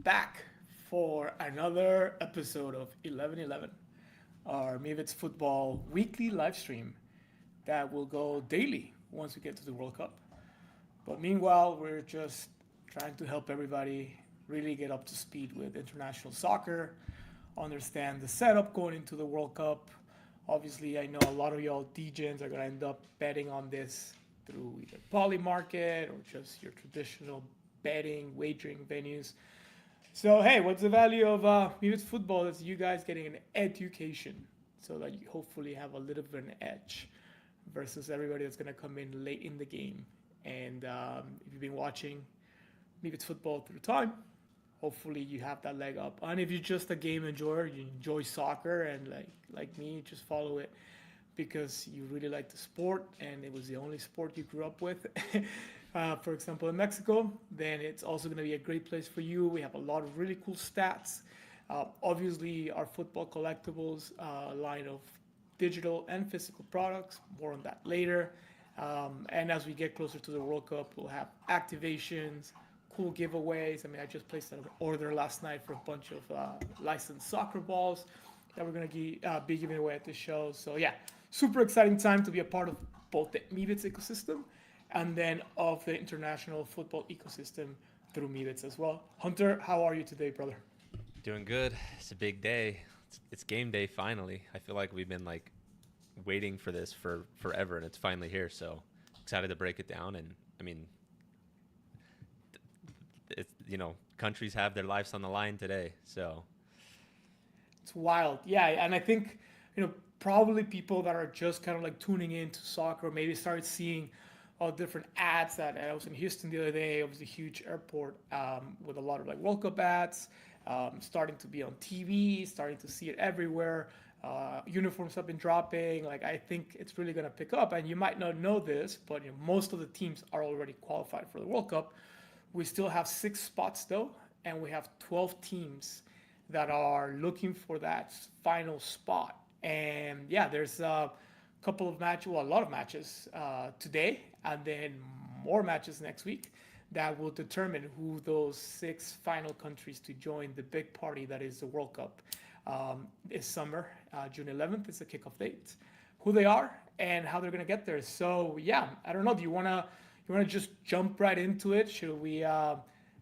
back for another episode of 1111, our Mavits football weekly live stream that will go daily once we get to the World Cup. But meanwhile, we're just trying to help everybody really get up to speed with international soccer, understand the setup going into the World Cup. Obviously, I know a lot of y'all DJs are going to end up betting on this through either Poly Market or just your traditional betting, wagering venues. So, hey, what's the value of youth football? Is you guys getting an education so that you hopefully have a little bit of an edge versus everybody that's going to come in late in the game. And if you've been watching maybe it's football through time, hopefully you have that leg up. And if you're just a game enjoyer, you enjoy soccer and like me, just follow it because you really like the sport and it was the only sport you grew up with. For example, in Mexico, then it's also going to be a great place for you. We have a lot of really cool stats. Obviously, our football collectibles line of digital and physical products. More on that later. And as we get closer to the World Cup, we'll have activations, cool giveaways. I mean, I just placed an order last night for a bunch of licensed soccer balls that we're going to be giving away at the show. So, yeah, super exciting time to be a part of both the Mivits ecosystem and then of the international football ecosystem through Mivits as well. Hunter, how are you today, brother? Doing good. It's a big day. It's game day finally. I feel like we've been waiting for this for forever, and it's finally here. So excited to break it down. And I mean, it's countries have their lives on the line today. So It's wild. Yeah, and I think, probably people that are just kind of like tuning in to soccer, maybe started seeing all different ads that I was in Houston the other day. It was a huge airport with a lot of like World Cup ads, starting to be on TV, starting to see it everywhere. Uniforms have been dropping. Like I think it's really going to pick up. And you might not know this, but most of the teams are already qualified for the World Cup. We still have 6 spots though, and we have 12 teams that are looking for that final spot. And yeah, there's a couple of matches, well, a lot of matches today, and then more matches next week that will determine who those 6 final countries to join the big party that is the World Cup this summer. June 11th is the kickoff date. Who they are and how they're gonna get there. So yeah, I don't know. Do you wanna just jump right into it? Should we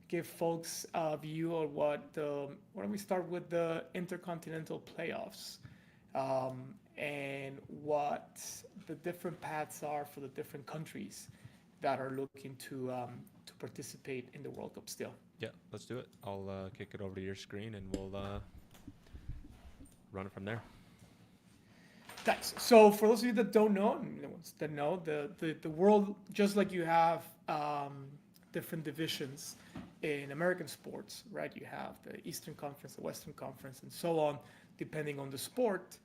give folks a view of why don't we start with the intercontinental playoffs and what the different paths are for the different countries that are looking to participate in the World Cup still. yeah, let's do it. I'll kick it over to your screen, and we'll run it from there. Thanks. So for those of you that don't know, and the ones that know, the world, just like you have different divisions in American sports, right? You have the Eastern Conference, the Western Conference, and so on, depending on the sport.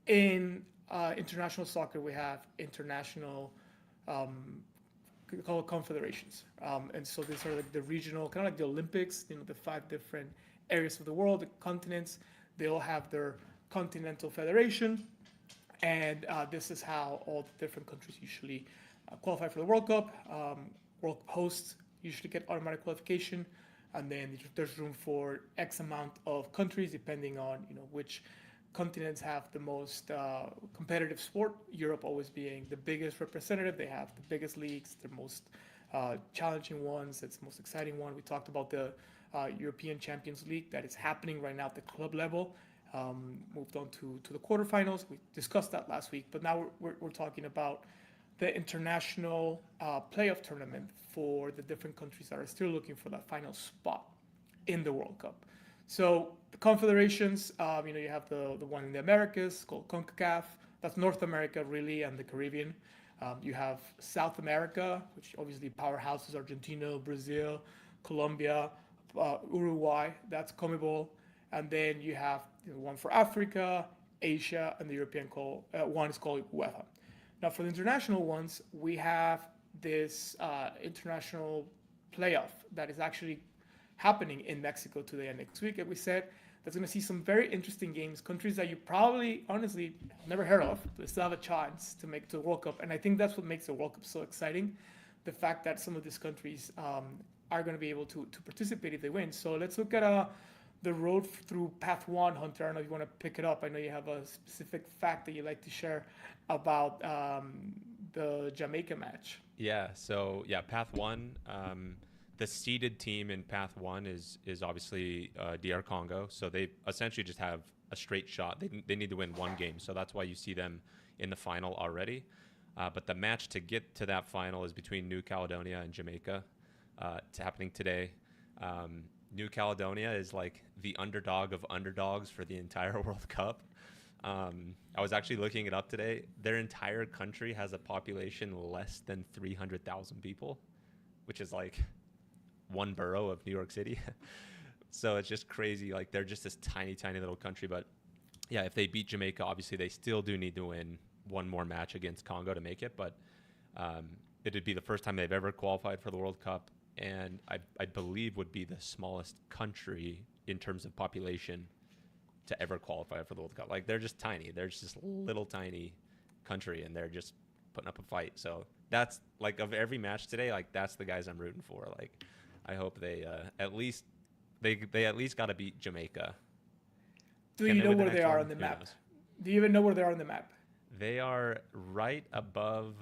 In international soccer, we have international called confederations, and so these are like the regional, kind of like the Olympics. The 5 different areas of the world, the continents. They all have their continental federation, and this is how all the different countries usually qualify for the World Cup. World hosts usually get automatic qualification, and then there's room for X amount of countries depending on which continents have the most competitive sport. Europe always being the biggest representative. They have the biggest leagues, the most challenging ones. It's the most exciting one. We talked about the European Champions League that is happening right now at the club level. Moved on to the quarterfinals. We discussed that last week, but now we're talking about the international playoff tournament for the different countries that are still looking for that final spot in the World Cup. So the confederations, you have the one in the Americas called CONCACAF. That's North America really, and the Caribbean. You have South America, which obviously powerhouses Argentina, Brazil, Colombia, Uruguay. That's CONMEBOL. And then you have one for Africa, Asia, and the European one is called UEFA. Now, for the international ones, we have this international playoff that is actually happening in Mexico today and next week. Like we said, that's going to see some very interesting games. Countries that you probably, honestly, never heard of, but still have a chance to make the World Cup. And I think that's what makes the World Cup so exciting. The fact that some of these countries are going to be able to participate if they win. So let's look at the road through path one. Hunter, I don't know if you want to pick it up. I know you have a specific fact that you like to share about the Jamaica match. Yeah. So yeah, path one. The seeded team in path one is obviously DR Congo. So they essentially just have a straight shot. They need to win one game. So that's why you see them in the final already. But the match to get to that final is between New Caledonia and Jamaica. It's happening today. New Caledonia is like the underdog of underdogs for the entire World Cup. I was actually looking it up today. Their entire country has a population less than 300,000 people, which is like one borough of New York City. So it's just crazy. Like they're just this tiny, tiny little country. But yeah, if they beat Jamaica, obviously they still do need to win one more match against Congo to make it. But it'd be the first time they've ever qualified for the World Cup. And I believe would be the smallest country in terms of population to ever qualify for the World Cup. Like they're just tiny. They're just this little tiny country, and they're just putting up a fight. So that's like of every match today, like that's the guys I'm rooting for. Like I hope they at least they at least got to beat Jamaica. Do Can you they know win the where they next are one? on the Who map? knows? Do you even know where they are on the map? They are right above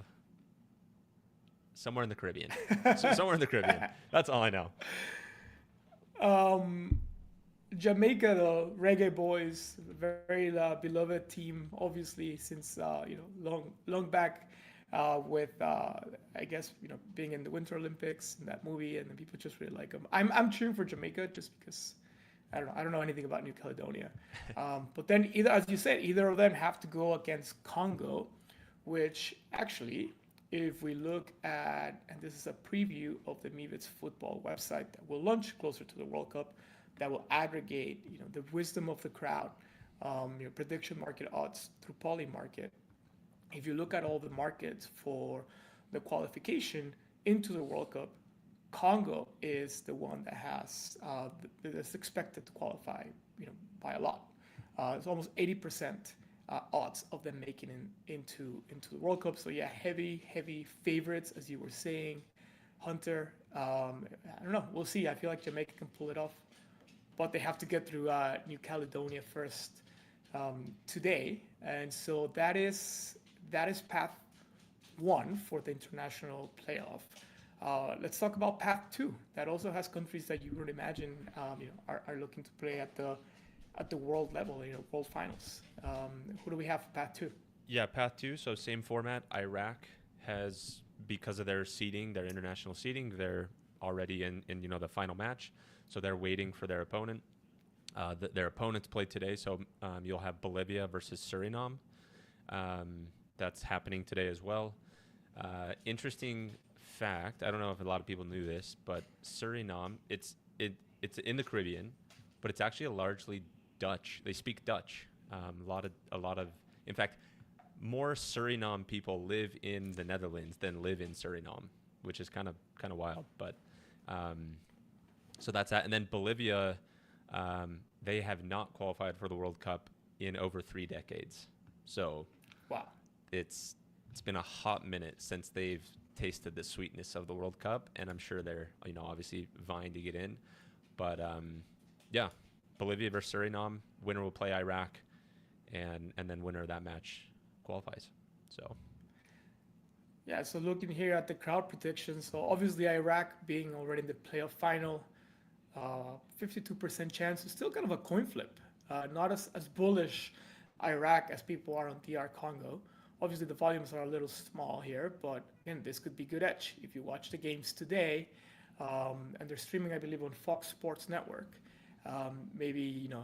somewhere in the Caribbean. So somewhere in the Caribbean. That's all I know. Jamaica, the Reggae Boys, very beloved team, obviously since long back, with I guess being in the Winter Olympics and that movie, and then people just really like them. I'm cheering for Jamaica just because I don't know anything about New Caledonia, but then either, as you said, either of them have to go against Congo, which actually, if we look at, and this is a preview of the Mivits football website that will launch closer to the World Cup, that will aggregate, the wisdom of the crowd, prediction market odds through Polymarket. If you look at all the markets for the qualification into the World Cup, Congo is the one that has that's expected to qualify, by a lot. It's almost 80% odds of them making into the World Cup. So yeah, heavy favorites, as you were saying, Hunter. I don't know. We'll see. I feel like Jamaica can pull it off, but they have to get through New Caledonia first today, and so that is path one for the international playoff. Let's talk about path two. That also has countries that you would imagine are looking to play at the world level, world finals. Who do we have for path two? Yeah, path two. So same format. Iraq has, because of their seeding, their international seeding, they're already in the final match. So they're waiting for their opponent. Their opponents play today. So you'll have Bolivia versus Suriname. That's happening today as well. Interesting fact. I don't know if a lot of people knew this, but Suriname, it's in the Caribbean, but it's actually largely Dutch. They speak Dutch. A lot of, in fact, more Suriname people live in the Netherlands than live in Suriname, which is kind of wild. But so that's that. And then Bolivia, they have not qualified for the World Cup in over 3 decades. So Wow. it's been a hot minute since they've tasted the sweetness of the World Cup, and I'm sure they're obviously vying to get in. But yeah, Bolivia versus Suriname, winner will play Iraq, and then winner of that match qualifies. So Yeah, so looking here at the crowd predictions, so obviously Iraq being already in the playoff final, 52% chance. It's still kind of a coin flip. Not as bullish Iraq as people are on DR Congo. Obviously, the volumes are a little small here, but again, this could be good edge. If you watch the games today, and they're streaming, I believe, on Fox Sports Network, maybe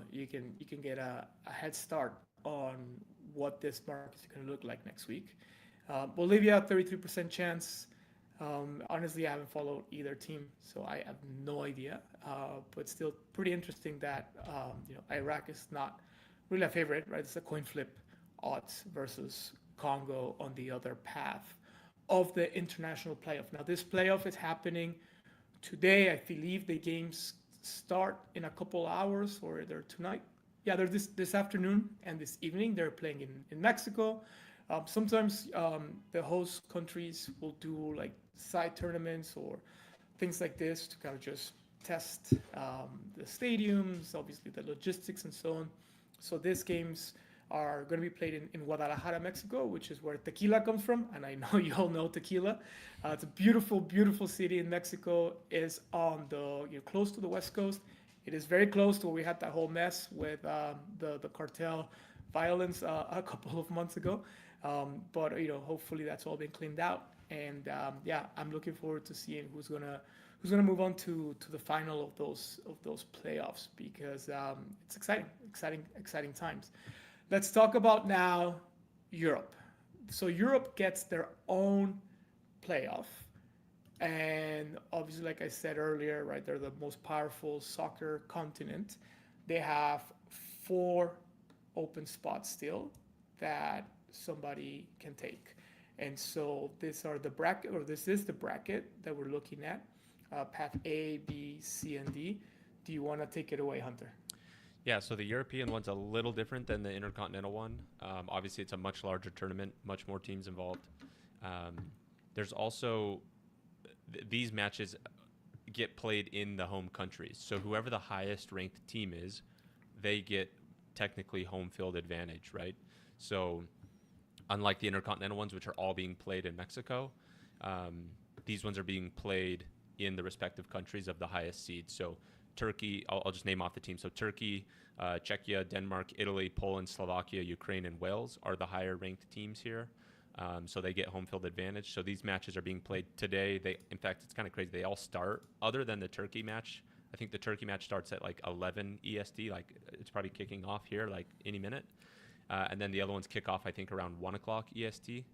you can get a head start on what this market is going to look like next week. Bolivia, 33% chance. Honestly, I haven't followed either team, so I have no idea. But still, pretty interesting that Iraq is not really a favorite, right? It's a coin flip odds versus Congo on the other path of the international playoff. Now, this playoff is happening today. I believe the games start in a couple hours, or they're tonight. Yeah, they're this afternoon and this evening. They're playing in Mexico. Sometimes the host countries will do like side tournaments or things like this to kind of just test the stadiums, obviously the logistics and so on. So these games are going to be played in Guadalajara, Mexico, which is where tequila comes from. And I know you all know tequila. It's a beautiful, beautiful city in Mexico. It's on the close to the West Coast. It is very close to where we had that whole mess with the cartel violence a couple of months ago. But hopefully that's all been cleaned out. And yeah, I'm looking forward to seeing who's gonna move on to the final of those playoffs because it's exciting times. Let's talk about now Europe. So Europe gets their own playoff, and obviously, like I said earlier, right, they're the most powerful soccer continent. They have four open spots still that somebody can take. And so this is the bracket that we're looking at, path A, B, C, and D. Do you want to take it away, Hunter? Yeah, so the European one's a little different than the Intercontinental one. Obviously, it's a much larger tournament, much more teams involved. Um, there's also these matches get played in the home countries. So whoever the highest ranked team is, they get technically home field advantage, right? So unlike the Intercontinental ones, which are all being played in Mexico, these ones are being played in the respective countries of the highest seed. So Turkey, I'll just name off the team. So Turkey, Czechia, Denmark, Italy, Poland, Slovakia, Ukraine, and Wales are the higher ranked teams here. So they get home field advantage. So these matches are being played today. In fact, it's kind of crazy. They all start, other than the Turkey match. I think the Turkey match starts at like 11 EST. Like it's probably kicking off here like any minute. And then the other ones kick off, I think, around 1 o'clock EST.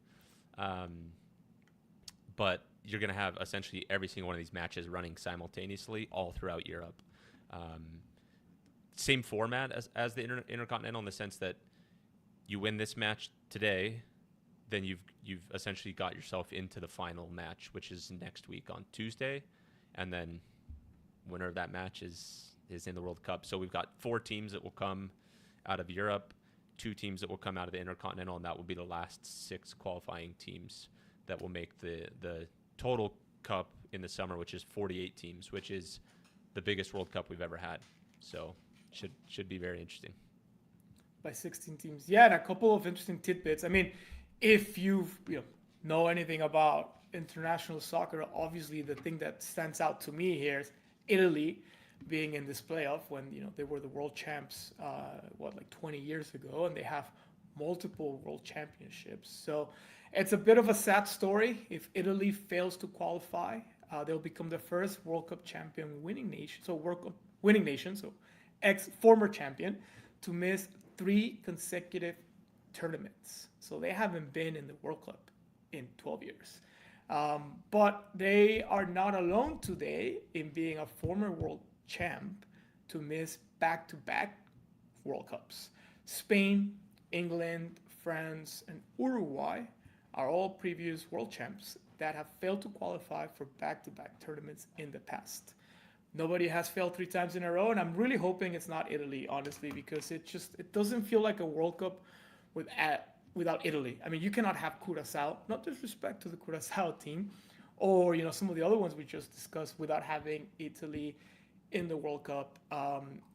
But you're going to have essentially every single one of these matches running simultaneously all throughout Europe. Same format as the Intercontinental in the sense that you win this match today, then you've essentially got yourself into the final match, which is next week on Tuesday, and then winner of that match is in the World Cup. So we've got 4 teams that will come out of Europe, 2 teams that will come out of the Intercontinental, and that will be the last 6 qualifying teams that will make the total cup in the summer, which is 48 teams, which is the biggest World Cup we've ever had. So should be very interesting. By 16 teams. Yeah, and a couple of interesting tidbits. I mean, if you know anything about international soccer, obviously the thing that stands out to me here is Italy being in this playoff when they were the world champs like 20 years ago, and they have multiple world championships. So it's a bit of a sad story. If Italy fails to qualify, they'll become the first World Cup champion winning nation. So World Cup winning nation, so former champion, to miss 3 consecutive tournaments. So they haven't been in the World Cup in 12 years. But they are not alone today in being a former world champ to miss back-to-back World Cups. Spain, England, France, and Uruguay are all previous world champs that have failed to qualify for back-to-back tournaments in the past. Nobody has failed 3 times in a row, and I'm really hoping it's not Italy, honestly, because it doesn't feel like a World Cup without Italy. I mean, you cannot have Curacao, not disrespect to the Curacao team, or some of the other ones we just discussed, without having Italy in the World Cup.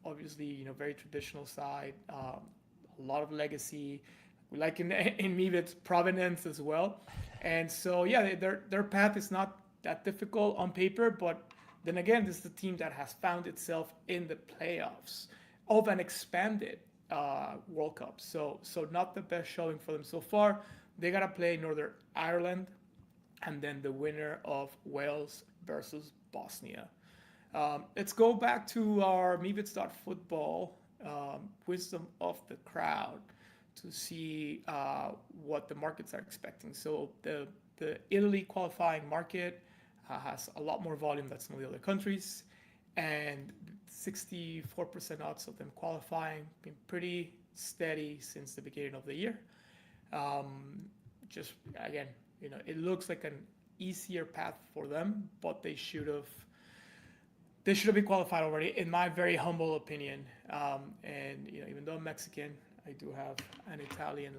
Obviously, very traditional side, a lot of legacy. We like in Mivit's provenance as well, and so yeah, their path is not that difficult on paper, but then again, this is the team that has found itself in the playoffs of an expanded World Cup. So not the best showing for them so far. They gotta play Northern Ireland, and then the winner of Wales versus Bosnia. Let's go back to our Football wisdom of the crowd to see what the markets are expecting. So the Italy qualifying market has a lot more volume than some of the other countries, and 64% odds of them qualifying, been pretty steady since the beginning of the year. Just again, it looks like an easier path for them, but they should have been qualified already, in my very humble opinion. And even though I'm Mexican, I do have an Italian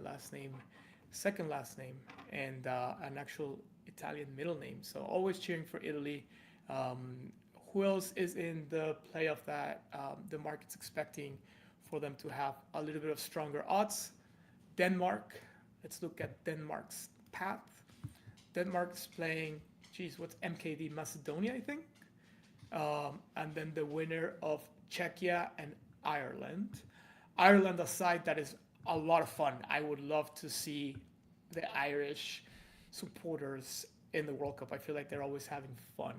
second last name, and an actual Italian middle name. So always cheering for Italy. Um, who else is in the playoff that the market's expecting for them to have a little bit of stronger odds? Denmark. Let's look at Denmark's path. Denmark's playing, geez, what's MKD Macedonia, I think? And then the winner of Czechia and Ireland. Ireland, a side that is a lot of fun. I would love to see the Irish supporters in the World Cup. I feel like they're always having fun.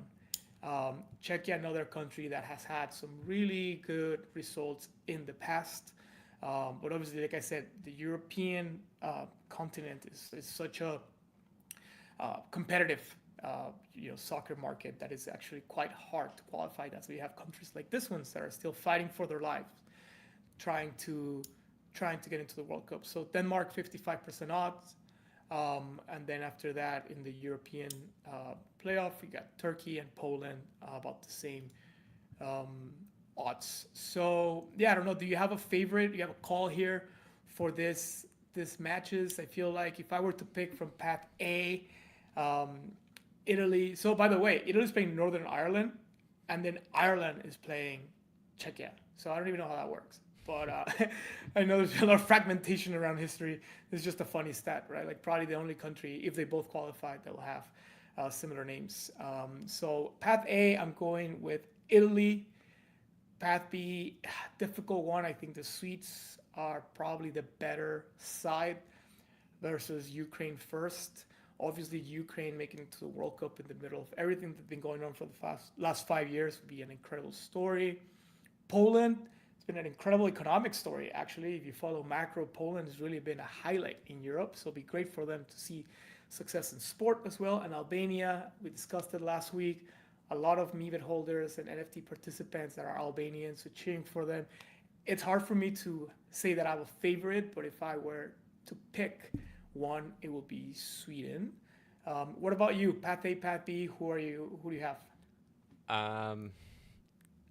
Czechia, another country that has had some really good results in the past. But obviously, like I said, the European continent is such a competitive soccer market that is actually quite hard to qualify. That's why you have countries like this ones that are still fighting for their lives, trying to get into the World Cup. So Denmark 55% odds, and then after that in the European playoff we got Turkey and Poland about the same odds. So yeah, I don't know. Do you have a favorite? Do you have a call here for this matches? I feel like if I were to pick from Path A, Italy. So by the way, Italy's playing Northern Ireland, and then Ireland is playing Czechia. So I don't even know how that works. But I know there's a lot of fragmentation around history. It's just a funny stat, right? Like probably the only country, if they both qualified, that will have similar names. So Path A, I'm going with Italy. Path B, difficult one. I think the Swedes are probably the better side versus Ukraine first. Obviously, Ukraine making it to the World Cup in the middle of everything that's been going on for the last 5 years would be an incredible story. Poland, it's been an incredible economic story, actually. If you follow macro, Poland has really been a highlight in Europe, so it'll be great for them to see success in sport as well. And Albania, we discussed it last week. A lot of MeVit holders and NFT participants that are Albanians, so cheering for them. It's hard for me to say that I have a favorite, but if I were to pick one, it will be Sweden. What about you? Path A, Path B. Who do you have? Um,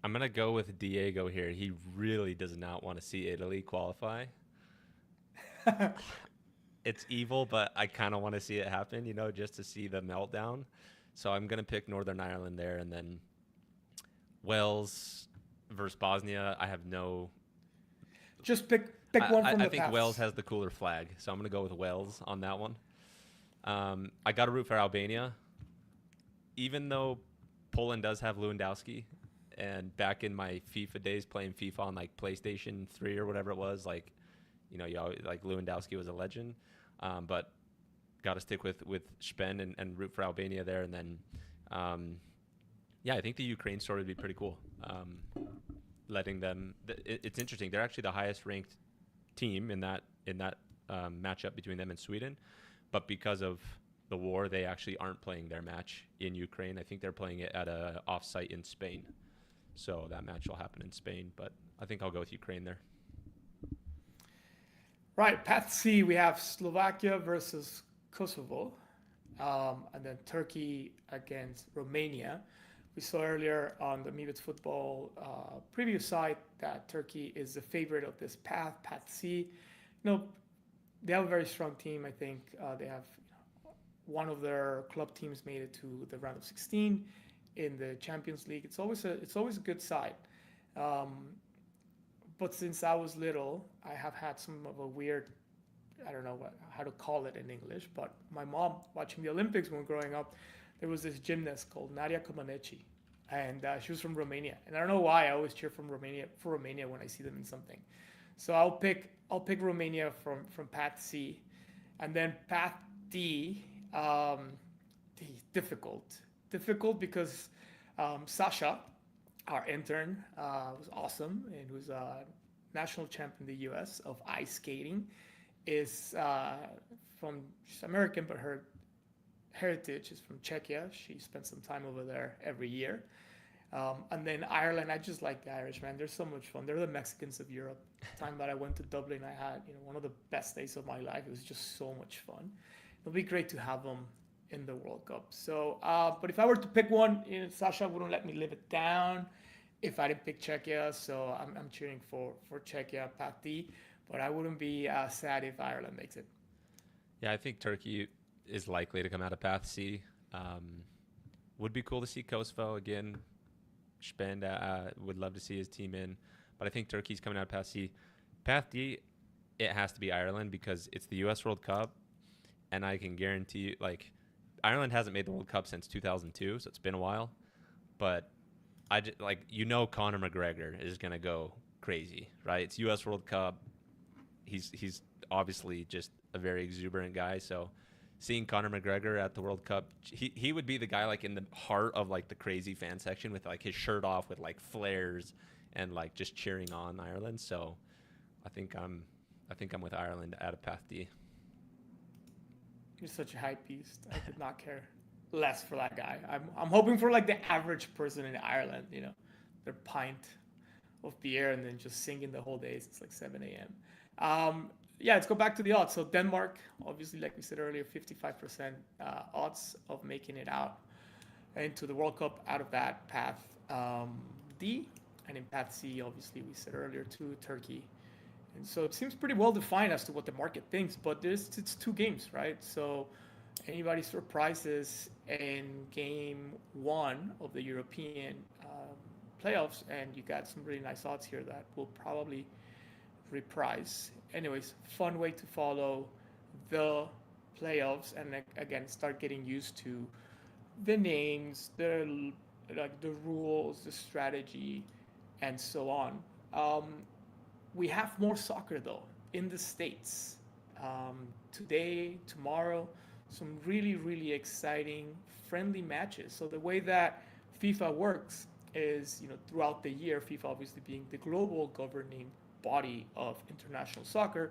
I'm gonna go with Diego here. He really does not want to see Italy qualify. It's evil, but I kind of want to see it happen, just to see the meltdown. So I'm gonna pick Northern Ireland there, and then Wales versus Bosnia. I have no. Just pick one from I the think paths. Wales has the cooler flag, so I'm gonna go with Wales on that one. I got to root for Albania, even though Poland does have Lewandowski. And back in my FIFA days, playing FIFA on like PlayStation 3 or whatever it was, like, you always, like Lewandowski was a legend. But got to stick with Spen and root for Albania there. And then, yeah, I think the Ukraine story would be pretty cool. Letting them, it's interesting. They're actually the highest ranked team in that matchup between them and Sweden, but because of the war, they actually aren't playing their match in Ukraine. I think they're playing it at a offsite in Spain. So that match will happen in Spain, but I think I'll go with Ukraine there. Right, Path C, we have Slovakia versus Kosovo, and then Turkey against Romania. We saw earlier on the MeVit's football preview site that Turkey is the favorite of this path, Path C. They have a very strong team. I think they have one of their club teams made it to the round of 16 in the Champions League. It's always a good side. But since I was little, I have had some of a weird, I don't know how to call it in English, but my mom, watching the Olympics when growing up, there was this gymnast called Nadia Comaneci, and she was from Romania. And I don't know why I always cheer for Romania when I see them in something. So I'll pick Romania from Path C, and then Path D. Difficult because Sasha, our intern, was awesome and who's a national champ in the U.S. of ice skating. She's American, but her heritage is from Czechia. She spent some time over there every year. And then Ireland, I just like the Irish, man. They're so much fun. They're the Mexicans of Europe. The time that I went to Dublin, I had one of the best days of my life. It was just so much fun. It'll be great to have them in the World Cup. So, but if I were to pick one, Sasha wouldn't let me live it down if I didn't pick Czechia. So I'm cheering for Czechia, Path D. But I wouldn't be sad if Ireland makes it. Yeah, I think Turkey is likely to come out of Path C. Would be cool to see Kosovo again. Spend would love to see his team in, but I think Turkey's coming out of Path C. Path D, it has to be Ireland because it's the U.S. World Cup, and I can guarantee you, like, Ireland hasn't made the World Cup since 2002, so it's been a while. But I just, like, Conor McGregor is gonna go crazy, right? It's U.S. World Cup. He's obviously just a very exuberant guy. So seeing Conor McGregor at the World Cup, he would be the guy like in the heart of like the crazy fan section with like his shirt off with like flares and like just cheering on Ireland. So I think I'm with Ireland at a Path D. You're such a hype beast. I could not care less for that guy. I'm hoping for like the average person in Ireland, their pint of beer and then just singing the whole day. It's like 7 a.m. Yeah, let's go back to the odds. So Denmark, obviously, like we said earlier, 55% odds of making it out into the World Cup out of that path D. And in path C, obviously, we said earlier too, Turkey. And so it seems pretty well defined as to what the market thinks, but it's 2 games, right? So anybody surprises in game 1 of the European playoffs, and you got some really nice odds here that will probably reprise. Anyways, fun way to follow the playoffs, and again start getting used to the names, the rules, the strategy, and so on. We have more soccer though in the States. Today, tomorrow, some really exciting friendly matches. So the way that FIFA works is, throughout the year, FIFA obviously being the global governing body of international soccer,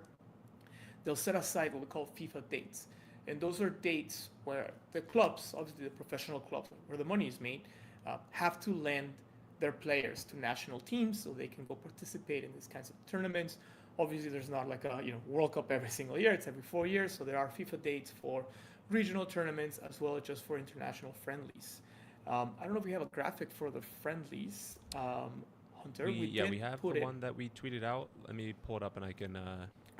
they'll set aside what we call FIFA dates. And those are dates where the clubs, obviously the professional clubs where the money is made, have to lend their players to national teams so they can go participate in these kinds of tournaments. Obviously, there's not like a World Cup every single year; it's every 4 years. So there are FIFA dates for regional tournaments as well as just for international friendlies. I don't know if we have a graphic for the friendlies, Hunter. We have the one that we tweeted out. Let me pull it up and I can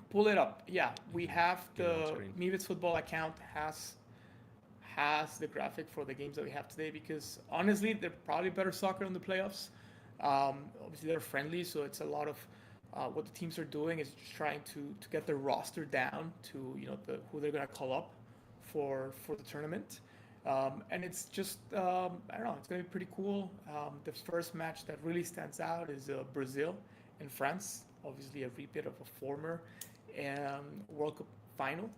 pull it up. Yeah, we have get it on the screen. Mivits football account has the graphic for the games that we have today, because honestly, they're probably better soccer in the playoffs. Obviously, they're friendly, so it's a lot of what the teams are doing is just trying to get their roster down to who they're gonna call up for the tournament. And it's just I don't know, it's gonna be pretty cool. The first match that really stands out is Brazil and France. Obviously, a repeat of a former World Cup final.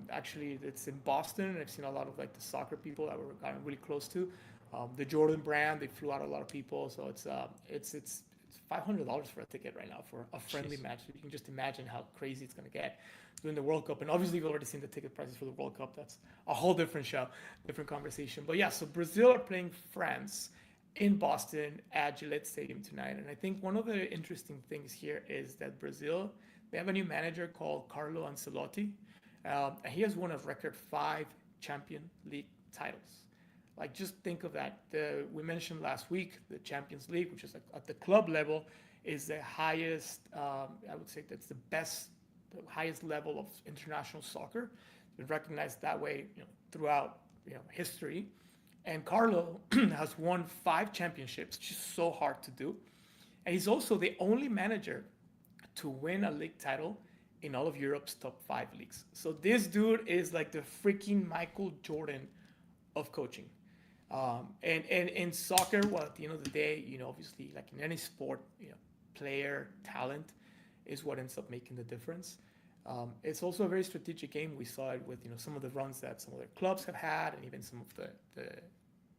Actually, it's in Boston, and I've seen a lot of like the soccer people that we're gotten really close to. The Jordan brand, they flew out a lot of people, so it's $500 for a ticket right now for a friendly match. You can just imagine how crazy it's going to get during the World Cup. And obviously, we've already seen the ticket prices for the World Cup. That's a whole different show, different conversation. But yeah, so Brazil are playing France in Boston at Gillette Stadium tonight. And I think one of the interesting things here is that Brazil, they have a new manager called Carlo Ancelotti. And he has won a record 5 Champions League titles. Like, just think of that. We mentioned last week the Champions League, which is like at the club level, is the highest. I would say that's the highest level of international soccer. It's been recognized that way, throughout history. And Carlo has won 5 championships, which is so hard to do. And he's also the only manager to win a league title in all of Europe's top 5 leagues. So this dude is like the freaking Michael Jordan of coaching. And in soccer, well, at the end of the day, obviously, like in any sport, player talent is what ends up making the difference. It's also a very strategic game. We saw it with some of the runs that some of their clubs have had, and even some of the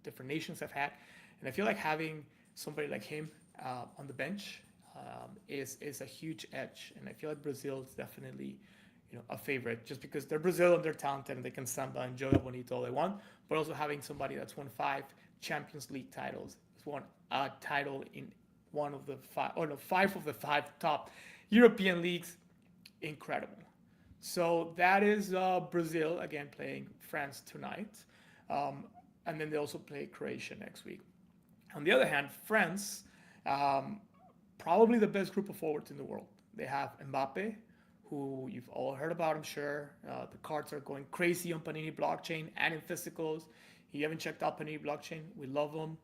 different nations have had. And I feel like having somebody like him on the bench is a huge edge. And I feel like Brazil is definitely a favorite, just because they're Brazil and they're talented and they can samba and joga bonito all they want. But also having somebody that's won 5 Champions League titles, has won a title in one of the 5, or no, 5 of the 5 top European leagues, incredible. So that is Brazil again playing France tonight, and then they also play Croatia next week. On the other hand, France, probably the best group of forwards in the world. They have Mbappe, who you've all heard about, I'm sure. The cards are going crazy on Panini blockchain and in physicals. If you haven't checked out Panini Blockchain, we love him.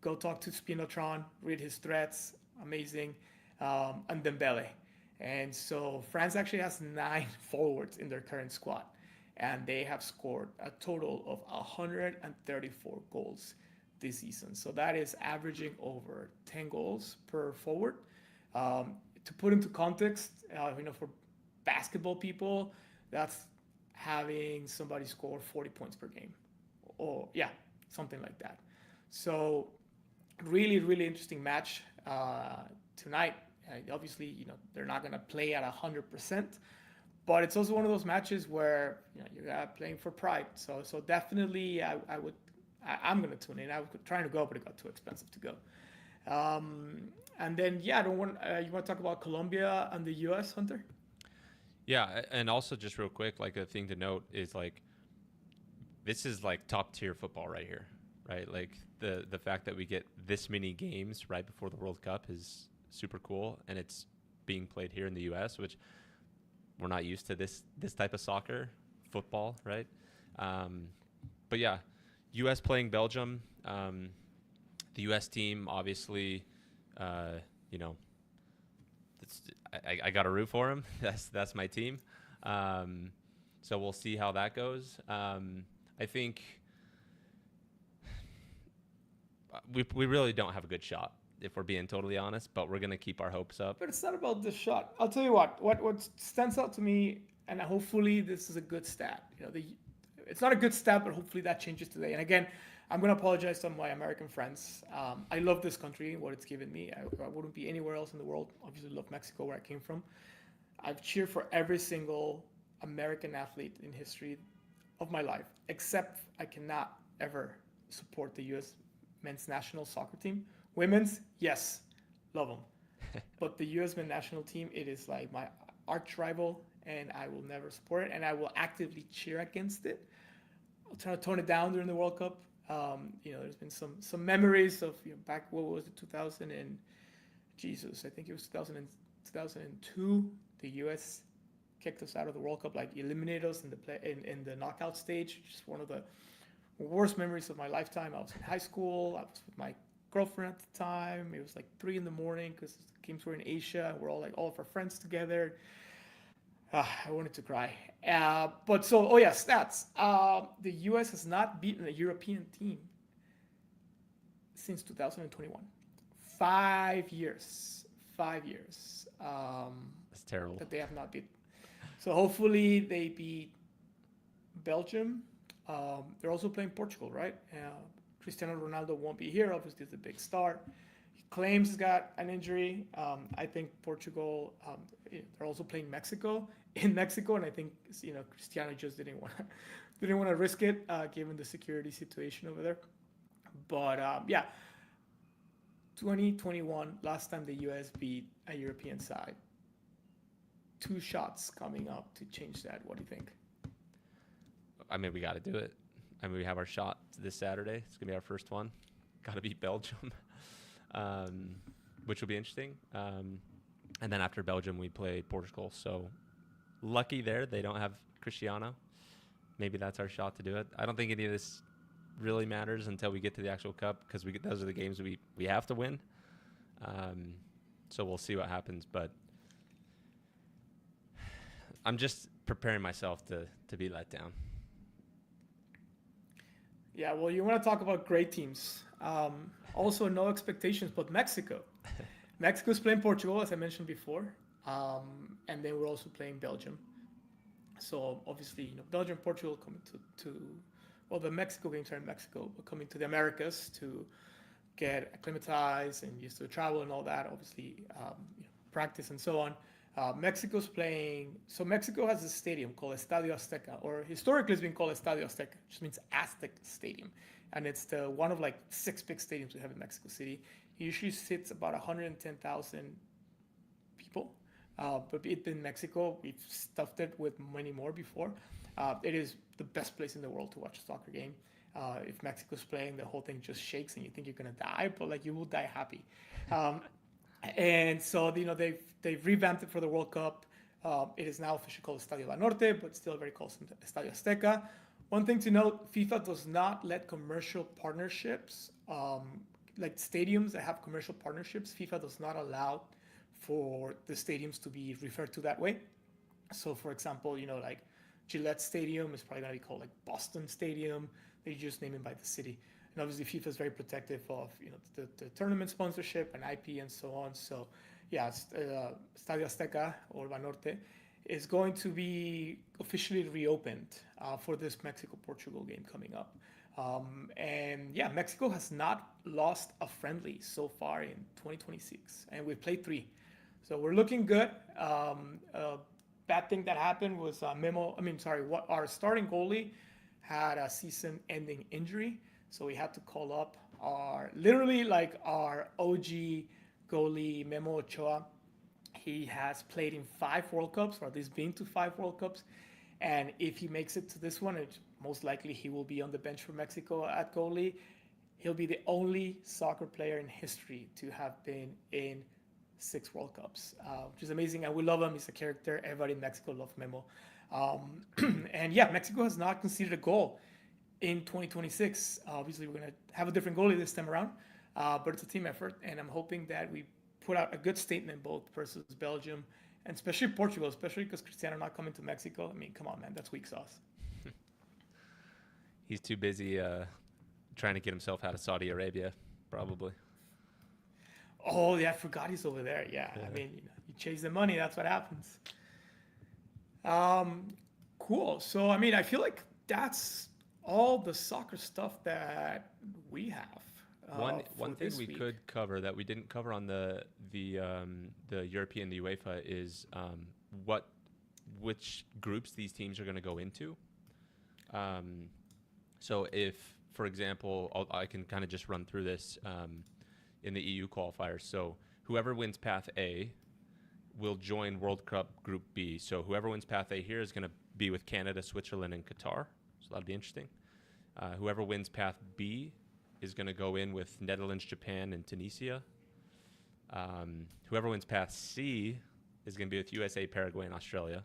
Go talk to Spinotron, read his threads, amazing. And Dembele. And so France actually has 9 forwards in their current squad, and they have scored a total of 134 goals this season. So that is averaging over 10 goals per forward. To put into context, for basketball people, that's having somebody score 40 points per game, or yeah, something like that. So really, really interesting match tonight. Obviously, they're not going to play at 100%, but it's also one of those matches where you're playing for pride. So definitely, I'm going to tune in. I was trying to go, but it got too expensive to go. And then I don't want you want to talk about Colombia and the U.S., Hunter? Yeah, and also just real quick, like a thing to note is like this is like top tier football right here, right? Like the fact that we get this many games right before the World Cup is super cool, and it's being played here in the U.S., which we're not used to this type of soccer, football, right? But yeah, U.S. playing Belgium. The U.S. team, obviously, I got to root for them. That's my team. So we'll see how that goes. I think we really don't have a good shot, if we're being totally honest, but we're going to keep our hopes up. But it's not about the shot. I'll tell you what stands out to me, and hopefully this is a good stat. It's not a good stat, but hopefully that changes today. And again, I'm going to apologize to my American friends. I love this country, what it's given me. I wouldn't be anywhere else in the world. Obviously, love Mexico, where I came from. I've cheered for every single American athlete in history of my life, except I cannot ever support the U.S. men's national soccer team. Women's, yes, love them. But the U.S. men's national team, it is like my arch rival, and I will never support it, and I will actively cheer against it. I'll try to tone it down during the World Cup. There's been some memories of back, what was it, 2000 and Jesus, I think it was 2002. The U.S. kicked us out of the World Cup, like eliminated us in the knockout stage. Just one of the worst memories of my lifetime. I was in high school. I was with my girlfriend at the time. It was like 3 a.m. because the games were in Asia. We're all of our friends together. I wanted to cry. Stats. The U.S. has not beaten a European team since 2021. 5 years. 5 years. That's terrible. That they have not beat. So hopefully they beat Belgium. They're also playing Portugal, right? Cristiano Ronaldo won't be here. Obviously, it's a big star. He claims he's got an injury. I think Portugal. They're also playing Mexico in Mexico, and I think Cristiano just didn't want to risk it given the security situation over there. But 2021, last time the U.S. beat a European side. 2 shots coming up to change that. What do you think? I mean, we got to do it. I mean, we have our shot this Saturday. It's going to be our first one. Got to beat Belgium, which will be interesting. And then after Belgium, we play Portugal. So lucky there. They don't have Cristiano. Maybe that's our shot to do it. I don't think any of this really matters until we get to the actual cup, because those are the games we have to win. So we'll see what happens. But I'm just preparing myself to be let down. Yeah, well, you want to talk about great teams. Also, no expectations, but Mexico. Mexico's playing Portugal, as I mentioned before. And then we're also playing Belgium. So obviously, Belgium, Portugal coming the Mexico games are in Mexico, but coming to the Americas to get acclimatized and used to travel and all that, obviously, practice and so on. Mexico's playing. So Mexico has a stadium called Estadio Azteca, or historically it's been called Estadio Azteca, which means Aztec Stadium, and it's the one of like 6 big stadiums we have in Mexico City. It usually sits about 110,000 people, but in Mexico we've stuffed it with many more before. It is the best place in the world to watch a soccer game. If Mexico's playing, the whole thing just shakes and you think you're gonna die, but like you will die happy. And so they've revamped it for the World Cup. It is now officially called Estadio La Norte, but still very close to Estadio Azteca. One thing to note: FIFA does not let commercial partnerships, like stadiums that have commercial partnerships. FIFA does not allow for the stadiums to be referred to that way. So, for example, like Gillette Stadium is probably going to be called like Boston Stadium. They just name it by the city. And obviously, FIFA is very protective of the tournament sponsorship and IP and so on. So, yeah, Estadio Azteca or Banorte is going to be officially reopened for this Mexico-Portugal game coming up. And yeah, Mexico has not lost a friendly so far in 2026, and we've played three. So we're looking good. Bad thing that happened was what our starting goalie had a season-ending injury, so we had to call up our OG goalie Memo Ochoa. He has played in 5 World Cups, or at least been to 5 World Cups, and if he makes it to this one, most likely he will be on the bench for Mexico at goalie. He'll be the only soccer player in history to have been in 6 World Cups, which is amazing. And we love him. He's a character. Everybody in Mexico loves Memo. And yeah, Mexico has not conceded a goal in 2026. Obviously, we're going to have a different goalie this time around, but it's a team effort. And I'm hoping that we put out a good statement both versus Belgium and especially Portugal, especially because Cristiano not coming to Mexico. I mean, come on, man. That's weak sauce. He's too busy trying to get himself out of Saudi Arabia, probably. Oh, yeah, I forgot he's over there. Yeah, I mean, you chase the money, that's what happens. Cool. So, I mean, I feel like that's all the soccer stuff that we have. One thing we could cover that we didn't cover on the European, the UEFA, is which groups these teams are going to go into. So if, for example, I can kind of just run through this in the EU qualifiers. So whoever wins Path A will join World Cup Group B. So whoever wins Path A here is going to be with Canada, Switzerland, and Qatar. So that'll be interesting. Whoever wins Path B is going to go in with Netherlands, Japan, and Tunisia. Whoever wins Path C is going to be with USA, Paraguay, and Australia.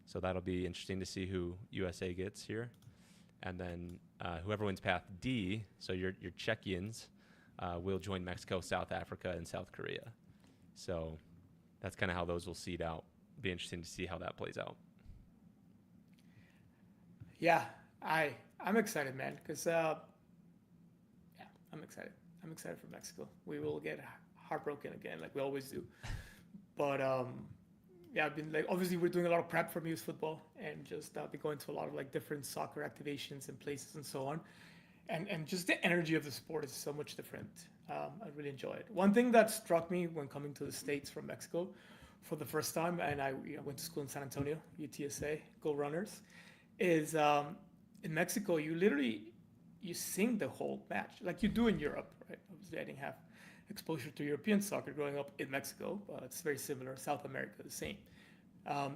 So that'll be interesting to see who USA gets here. And then whoever wins Path D, so your Czechians, will join Mexico, South Africa, and South Korea. So that's kind of how those will seed out. Be interesting to see how that plays out. Yeah, I'm excited, man, because I'm excited. I'm excited for Mexico. We will get heartbroken again, like we always do. But yeah, I've been obviously we're doing a lot of prep for Muse football, and just been going to a lot of different soccer activations and places and so on. And just the energy of the sport is so much different. I really enjoy it. One thing that struck me when coming to the States from Mexico for the first time, and I went to school in San Antonio, UTSA, Go Runners, is in Mexico, you sing the whole match like you do in Europe, right? Obviously, I didn't have exposure to European soccer growing up in Mexico, but it's very similar. South America, the same.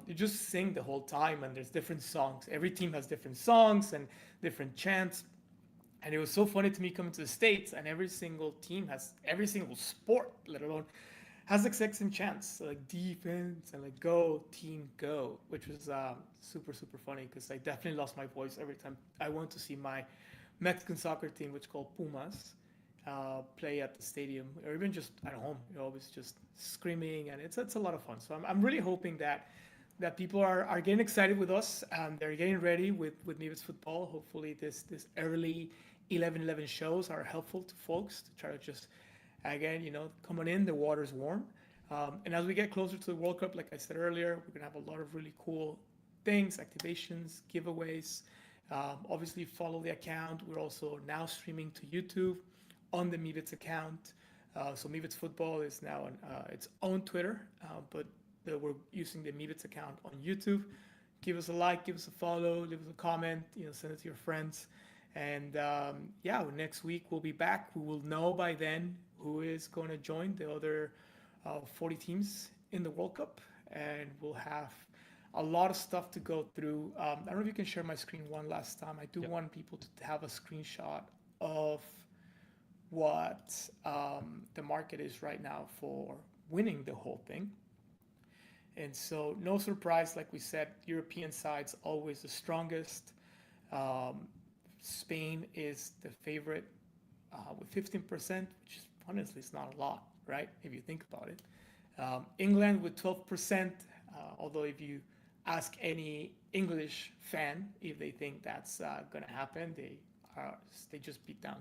You just sing the whole time, and there's different songs. Every team has different songs and different chants. And it was so funny to me coming to the States, and every single team has, every single sport, let alone, has the exact same chants. So like defense and like go, team, go, which was super, super funny because I definitely lost my voice every time I went to see my Mexican soccer team, which is called Pumas, play at the stadium or even just at home. You're always just screaming, and it's a lot of fun. So I'm really hoping that people are getting excited with us, and they're getting ready with Nives Football. Hopefully this early 11-11 shows are helpful to folks to try to just, again, coming in, the water's warm. And as we get closer to the World Cup, like I said earlier, we're going to have a lot of really cool things, activations, giveaways. Obviously, follow the account. We're also now streaming to YouTube on the Mivits account. So Mivits Football is now on its own Twitter, but we're using the Mivits account on YouTube. Give us a like, give us a follow, leave us a comment, send it to your friends. And yeah, next week we'll be back. We will know by then who is going to join the other 40 teams in the World Cup, and we'll have a lot of stuff to go through. I don't know if you can share my screen one last time. I do want people to have a screenshot of what the market is right now for winning the whole thing. And so no surprise, like we said, European side's always the strongest. Um, Spain is the favorite with 15%, which is, honestly is not a lot, right? If you think about it. England with 12%, although if you ask any English fan if they think that's going to happen, they just beat down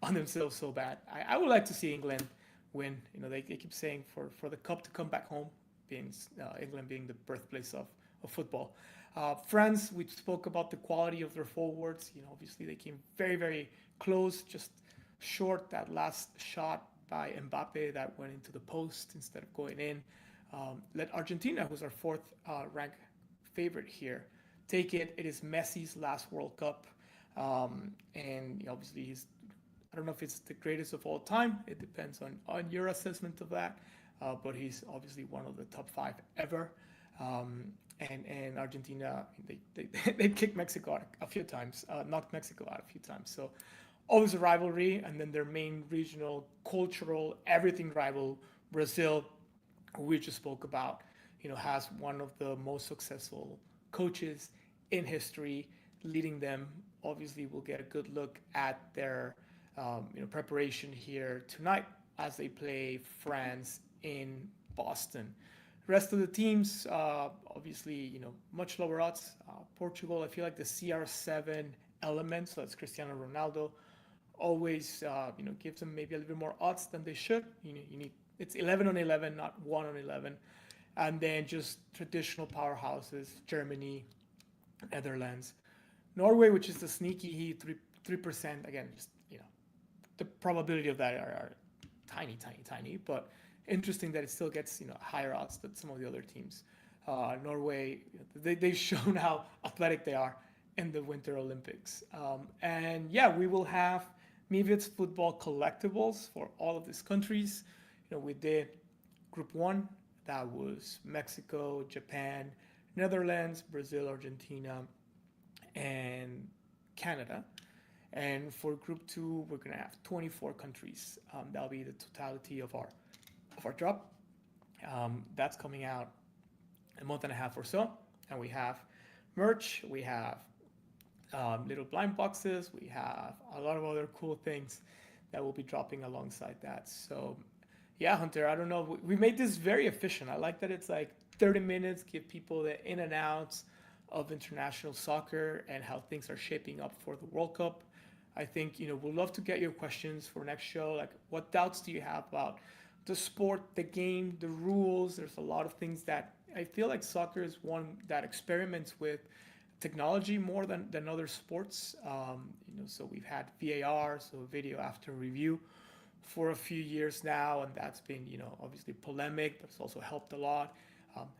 on themselves so bad. I would like to see England win. They keep saying for the cup to come back home, being England being the birthplace of football. France, we spoke about the quality of their forwards. Obviously they came very, very close, just short that last shot by Mbappe that went into the post instead of going in. Let Argentina, who's our fourth ranked favorite here, take it. It is Messi's last World Cup. And obviously I don't know if it's the greatest of all time. It depends on your assessment of that. But he's obviously one of the top 5 ever. And Argentina, they kicked Mexico out a few times, knocked Mexico out a few times. So always a rivalry. And then their main regional, cultural, everything rival, Brazil, who we just spoke about, has one of the most successful coaches in history leading them. Obviously, we'll get a good look at their preparation here tonight as they play France in Boston. Rest of the teams, obviously, much lower odds. Portugal, I feel like the CR7 element, so that's Cristiano Ronaldo, always, gives them maybe a little bit more odds than they should. It's 11 on 11, not 1 on 11. And then just traditional powerhouses, Germany, Netherlands, Norway, which is the sneaky heat, 3%. Again, just, the probability of that are tiny, tiny, tiny, but interesting that it still gets higher odds than some of the other teams. Norway, they've shown how athletic they are in the Winter Olympics. And yeah, we will have Mivit's football collectibles for all of these countries. We did Group 1, that was Mexico, Japan, Netherlands, Brazil, Argentina, and Canada. And for Group 2, we're going to have 24 countries. That'll be the totality of our drop. That's coming out a month and a half or so. And we have merch, we have little blind boxes, we have a lot of other cool things that will be dropping alongside that. So yeah, Hunter, I don't know. We made this very efficient. I like that it's like 30 minutes, give people the in and outs of international soccer and how things are shaping up for the World Cup. I think, we'd love to get your questions for next show. Like, what doubts do you have about the sport, the game, the rules? There's a lot of things that I feel like soccer is one that experiments with technology more than other sports. So we've had VAR, so video after review, for a few years now, and that's been, obviously polemic, but it's also helped a lot.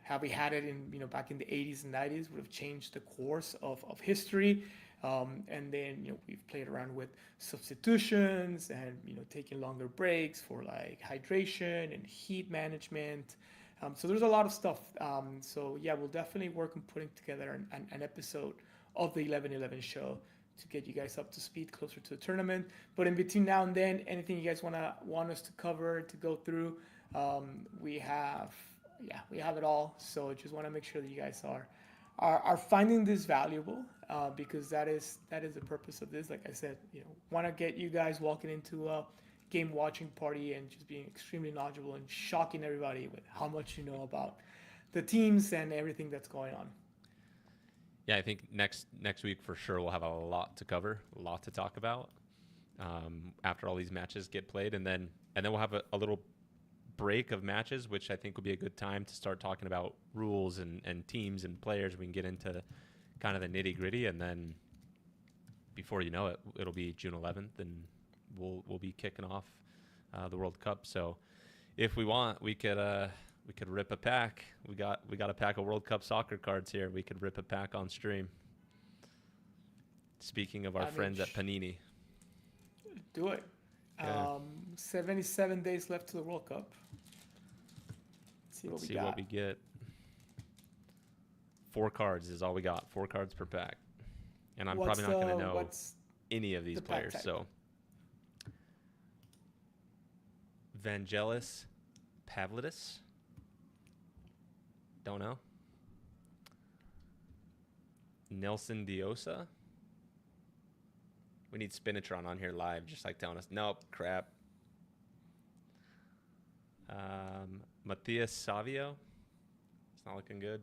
Have we had it in, back in the 80s and 90s, would have changed the course of history. And then, we've played around with substitutions and, taking longer breaks for like hydration and heat management. So there's a lot of stuff. So yeah, we'll definitely work on putting together an episode of the 11-11 show to get you guys up to speed closer to the tournament. But in between now and then, anything you guys want us to cover, to go through, we have it all. So just want to make sure that you guys are finding this valuable, because that is the purpose of this. Like I said, want to get you guys walking into a game watching party and just being extremely knowledgeable and shocking everybody with how much you know about the teams and everything that's going on. Yeah, I think next week for sure we'll have a lot to cover, a lot to talk about after all these matches get played, and then we'll have a little break of matches, which I think will be a good time to start talking about rules and teams and players. We can get into kind of the nitty gritty, and then before you know it, it'll be June 11th, and we'll be kicking off the World Cup. So if we want, we could rip a pack. We got a pack of World Cup soccer cards here. We could rip a pack on stream. Speaking of our friends at Panini. Do it. Yeah. 77 days left to the World Cup. Let's see what we get. 4 cards is all we got. 4 cards per pack. And I'm probably not going to know any of these players. So Vangelis Pavlidis. Don't know. Nelson Diosa. We need Spinatron on here live, just like telling us, nope, crap. Matthias Savio. It's not looking good.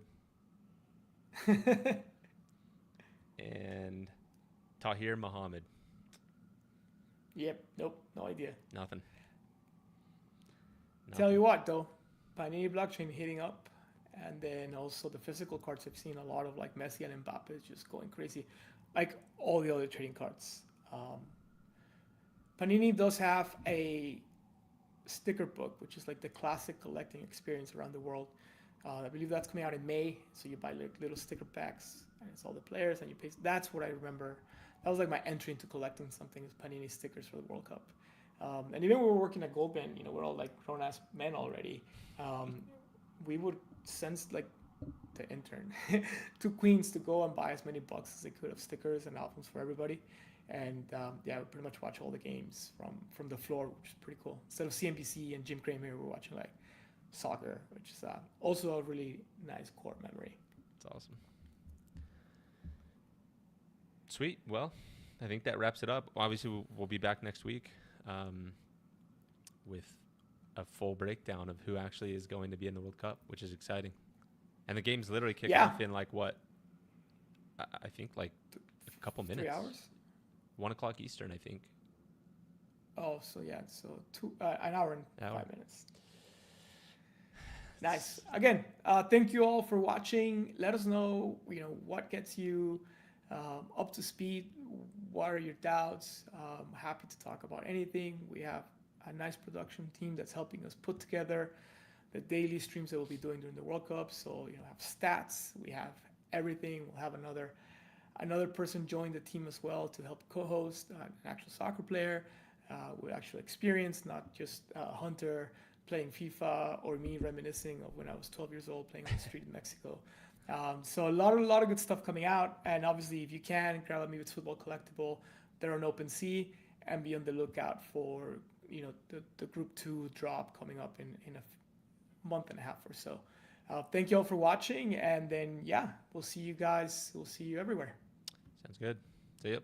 And Tahir Muhammad. Yep. Nope. No idea. Nothing. Tell you what, though, Panini blockchain hitting up, and then also the physical cards. I've seen a lot of like Messi and Mbappe just going crazy, like all the other trading cards. Panini does have a sticker book, which is like the classic collecting experience around the world. I believe that's coming out in May. So you buy like little sticker packs, and it's all the players, and you paste. That's what I remember. That was like my entry into collecting something, is Panini stickers for the World Cup. And even when we were working at Goldman, we're all like grown ass men already. We would send like the intern to Queens to go and buy as many boxes as they could of stickers and albums for everybody. And we pretty much watch all the games from the floor, which is pretty cool. Instead of CNBC and Jim Cramer, we're watching like soccer, which is also a really nice core memory. It's awesome. Sweet. Well, I think that wraps it up. Obviously, we'll be back next week with a full breakdown of who actually is going to be in the World Cup, which is exciting. And the games literally kick off in like what? I think like a couple minutes. 3 hours? 1 o'clock Eastern, I think. Oh, so an hour and 5 minutes. Nice. Again, thank you all for watching. Let us know, what gets you up to speed. What are your doubts? Happy to talk about anything. We have a nice production team that's helping us put together the daily streams that we'll be doing during the World Cup. So, have stats, we have everything. We'll have another person join the team as well to help co-host, an actual soccer player with actual experience, not just Hunter playing FIFA or me reminiscing of when I was 12 years old playing on the street in Mexico. So a lot of good stuff coming out. And obviously, if you can, grab a Maybe It's Football collectible. They're on OpenSea, and be on the lookout for the Group 2 drop coming up in a month and a half or so. Thank you all for watching, and then we'll see you guys. We'll see you everywhere. Sounds good. See ya.